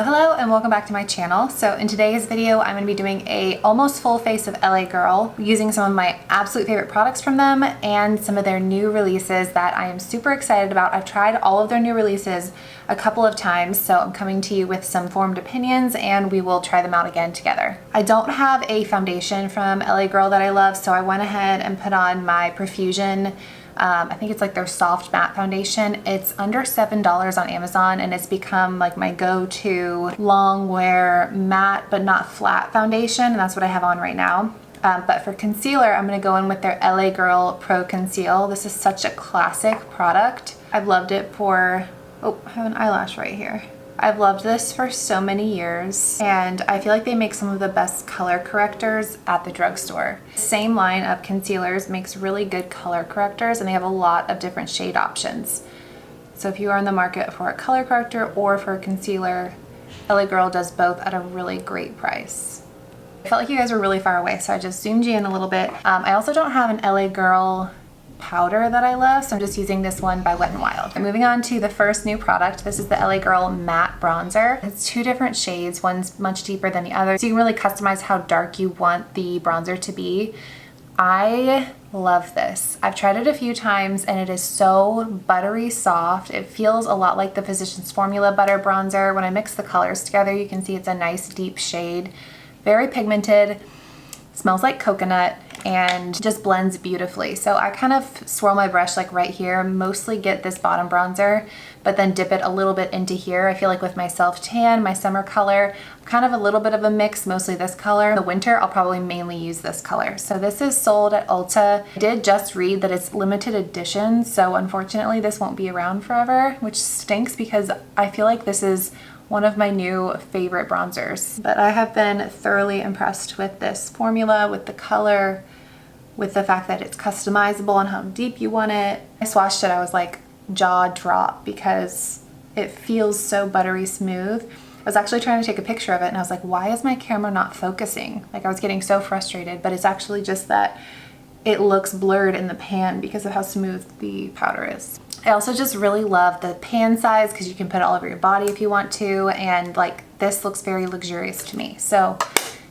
Hello and welcome back to my channel. So in today's video, I'm going to be doing a almost full face of LA Girl using some of my absolute favorite products from them and some of their new releases that I am super excited about. I've tried all of their new releases a couple of times, so I'm coming to you with some formed opinions and we will try them out again together. I don't have a foundation from LA Girl that I love, so I went ahead and put on my Profusion. I think it's like their soft matte foundation. It's under $7 on Amazon and it's become like my go-to long wear matte but not flat foundation, and that's what I have on right now. But for concealer, I'm going to go in with their LA Girl Pro Conceal. This is such a classic product. I've loved it for, oh, I have an eyelash right here. I've loved this for so many years, and I feel like they make some of the best color correctors at the drugstore. Same line of concealers makes really good color correctors, and they have a lot of different shade options. So if you are in the market for a color corrector or for a concealer, LA Girl does both at a really great price. I felt like you guys were really far away, so I just zoomed you in a little bit. I also don't have an LA Girl powder that I love, so I'm just using this one by Wet n Wild. And moving on to the first new product, this is the LA Girl Matte Bronzer. It's two different shades, one's much deeper than the other, so you can really customize how dark you want the bronzer to be. I love this. I've tried it a few times and it is so buttery soft. It feels a lot like the Physicians Formula Butter Bronzer. When I mix the colors together, you can see it's a nice deep shade, very pigmented, smells like coconut, and just blends beautifully. So I kind of swirl my brush like right here, mostly get this bottom bronzer, but then dip it a little bit into here. I feel like with my self tan, my summer color, kind of a little bit of a mix, mostly this color. In the winter, I'll probably mainly use this color. So this is sold at Ulta. I did just read that it's limited edition, so unfortunately this won't be around forever, which stinks because I feel like this is one of my new favorite bronzers. But I have been thoroughly impressed with this formula, with the color, with the fact that it's customizable and how deep you want it. I swatched it, I was like jaw drop because it feels so buttery smooth. I was actually trying to take a picture of it and I was like, why is my camera not focusing? Like I was getting so frustrated, but it's actually just that it looks blurred in the pan because of how smooth the powder is. I also just really love the pan size because you can put it all over your body if you want to, and like this looks very luxurious to me. So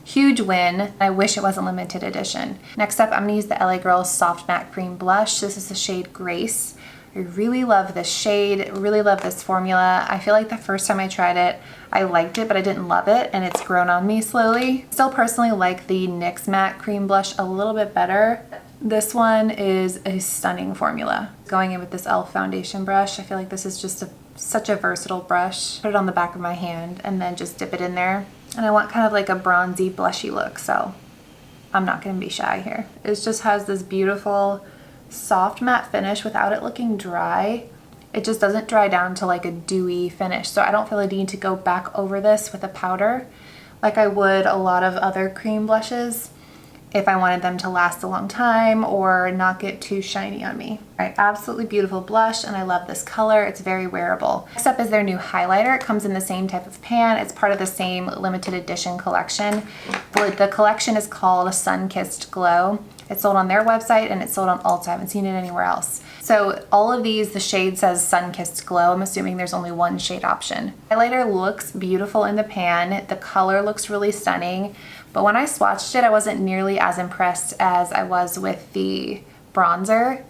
huge win. I wish it wasn't limited edition. Next up, I'm gonna use the LA Girl Soft Matte Cream Blush. This is the shade Grace. I really love this shade, really love this formula. I feel like the first time I tried it, I liked it, but I didn't love it, and it's grown on me slowly. Still personally like the NYX Matte Cream Blush a little bit better. This one is a stunning formula. Going in with this e.l.f. foundation brush, I feel like this is just such a versatile brush. Put it on the back of my hand and then just dip it in there. And I want kind of like a bronzy, blushy look, so I'm not gonna be shy here. It just has this beautiful soft matte finish without it looking dry. It just doesn't dry down to like a dewy finish, so I don't feel a need to go back over this with a powder like I would a lot of other cream blushes if I wanted them to last a long time or not get too shiny on me. All right, absolutely beautiful blush, and I love this color. It's very wearable. Next up is their new highlighter. It comes in the same type of pan. It's part of the same limited edition collection. The collection is called Sunkissed Glow. It's sold on their website and it's sold on Ulta. I haven't seen it anywhere else. So all of these, the shade says Sunkissed Glow. I'm assuming there's only one shade option. Highlighter looks beautiful in the pan. The color looks really stunning. But when I swatched it, I wasn't nearly as impressed as I was with the bronzer.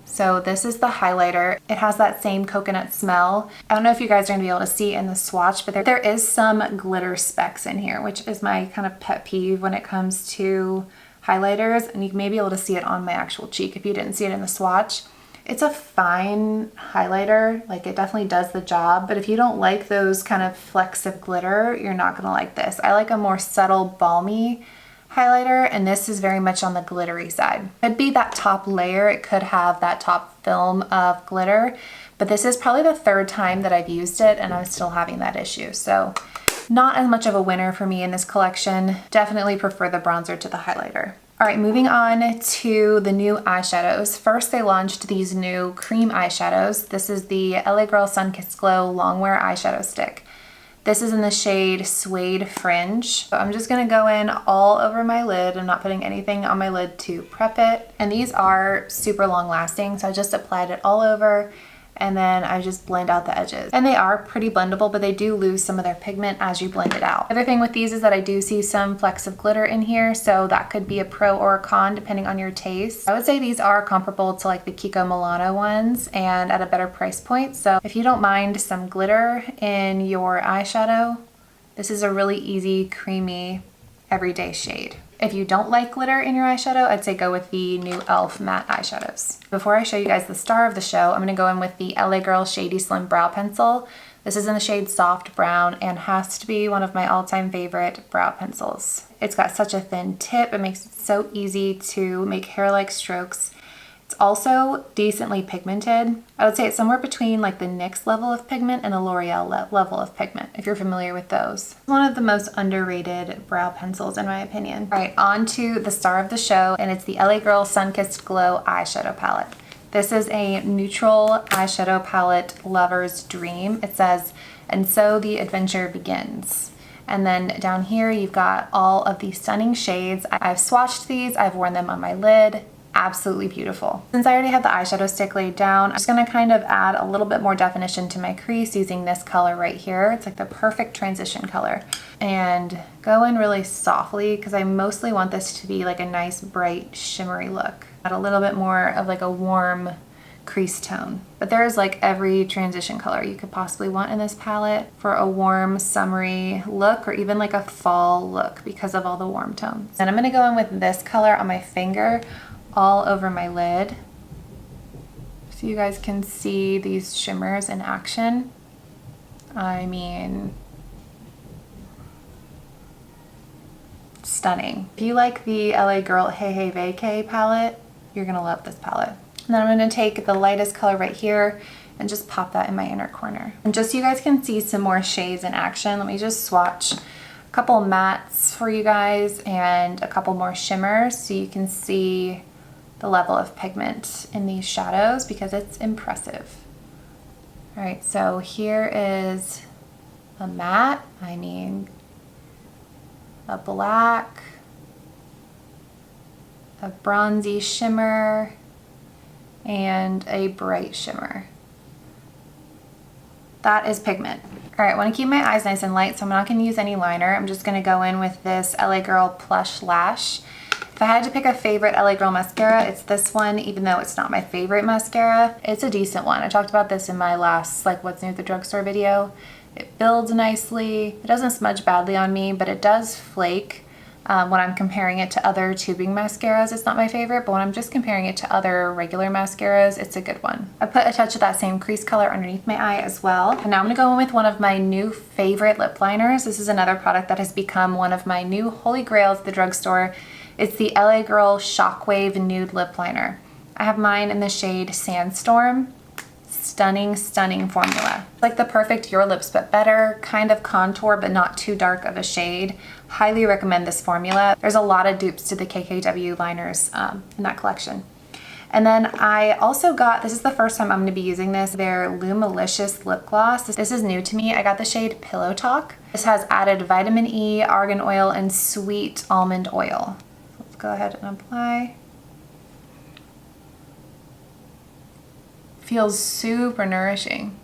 So this is the highlighter. It has that same coconut smell. I don't know if you guys are gonna be able to see in the swatch, but there is some glitter specks in here, which is my kind of pet peeve when it comes to highlighters, and you may be able to see it on my actual cheek if you didn't see it in the swatch. It's a fine highlighter, like it definitely does the job, but if you don't like those kind of flecks of glitter, you're not gonna like this. I like a more subtle, balmy highlighter, and this is very much on the glittery side. It'd be that top layer, it could have that top film of glitter, but this is probably the third time that I've used it and I'm still having that issue. So not as much of a winner for me in this collection. Definitely prefer the bronzer to the highlighter. All right, moving on to the new eyeshadows. First, they launched these new cream eyeshadows. This is the LA Girl Sunkissed Glow Longwear Eyeshadow Stick. This is in the shade Suede Fringe. So I'm just gonna go in all over my lid. I'm not putting anything on my lid to prep it. And these are super long lasting, so I just applied it all over and then I just blend out the edges. And they are pretty blendable, but they do lose some of their pigment as you blend it out. The other thing with these is that I do see some flecks of glitter in here, so that could be a pro or a con depending on your taste. I would say these are comparable to like the Kiko Milano ones and at a better price point. So if you don't mind some glitter in your eyeshadow, this is a really easy, creamy, everyday shade. If you don't like glitter in your eyeshadow, I'd say go with the new e.l.f. matte eyeshadows. Before I show you guys the star of the show, I'm gonna go in with the LA Girl Shady Slim Brow Pencil. This is in the shade Soft Brown and has to be one of my all-time favorite brow pencils. It's got such a thin tip, it makes it so easy to make hair-like strokes. It's also decently pigmented. I would say it's somewhere between like the NYX level of pigment and the L'Oreal level of pigment, if you're familiar with those. It's one of the most underrated brow pencils in my opinion. All right, on to the star of the show, and it's the LA Girl Sunkissed Glow Eyeshadow Palette. This is a neutral eyeshadow palette lover's dream. It says, "And so the adventure begins." And then down here, you've got all of these stunning shades. I've swatched these, I've worn them on my lid. Absolutely beautiful. Since I already have the eyeshadow stick laid down, I'm just gonna kind of add a little bit more definition to my crease using this color right here. It's like the perfect transition color. And go in really softly because I mostly want this to be like a nice, bright, shimmery look. Add a little bit more of like a warm crease tone. But there's like every transition color you could possibly want in this palette for a warm, summery look or even like a fall look because of all the warm tones. And I'm gonna go in with this color on my finger all over my lid so you guys can see these shimmers in action. I mean, stunning. If you like the LA Girl Hey Hey Vacay palette, you're gonna love this palette. And then I'm gonna take the lightest color right here and just pop that in my inner corner. And just so you guys can see some more shades in action, let me just swatch a couple mattes for you guys and a couple more shimmers so you can see the level of pigment in these shadows because it's impressive. All right, so here is a matte, I mean a black, a bronzy shimmer, and a bright shimmer. That is pigment. All right, I wanna keep my eyes nice and light, so I'm not gonna use any liner. I'm just gonna go in with this LA Girl Plush Lash. If I had to pick a favorite LA Girl mascara, it's this one, even though it's not my favorite mascara. It's a decent one. I talked about this in my last like what's new at the drugstore video. It builds nicely. It doesn't smudge badly on me, but it does flake when I'm comparing it to other tubing mascaras. It's not my favorite, but when I'm just comparing it to other regular mascaras, it's a good one. I put a touch of that same crease color underneath my eye as well. And now I'm gonna go in with one of my new favorite lip liners. This is another product that has become one of my new holy grails at the drugstore. It's the LA Girl Shockwave Nude Lip Liner. I have mine in the shade Sandstorm. Stunning, stunning formula. Like the perfect Your Lips But Better kind of contour, but not too dark of a shade. Highly recommend this formula. There's a lot of dupes to the KKW liners in that collection. And then I also got, this is the first time I'm gonna be using this, their Lumilicious Lip Gloss. This is new to me. I got the shade Pillow Talk. This has added vitamin E, argan oil, and sweet almond oil. Go ahead and apply. Feels super nourishing.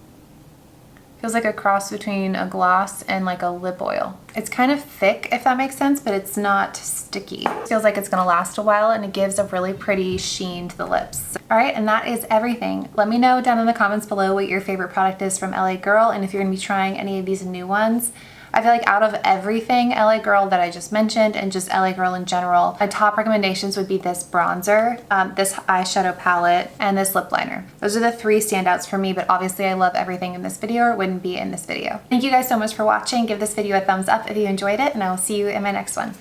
Feels like a cross between a gloss and like a lip oil. It's kind of thick, if that makes sense, but it's not sticky. It feels like it's gonna last a while and it gives a really pretty sheen to the lips. All right, and that is everything. Let me know down in the comments below what your favorite product is from LA Girl and if you're gonna be trying any of these new ones. I feel like out of everything LA Girl that I just mentioned and just LA Girl in general, my top recommendations would be this bronzer, this eyeshadow palette, and this lip liner. Those are the three standouts for me, but obviously I love everything in this video or it wouldn't be in this video. Thank you guys so much for watching. Give this video a thumbs up if you enjoyed it, and I will see you in my next one.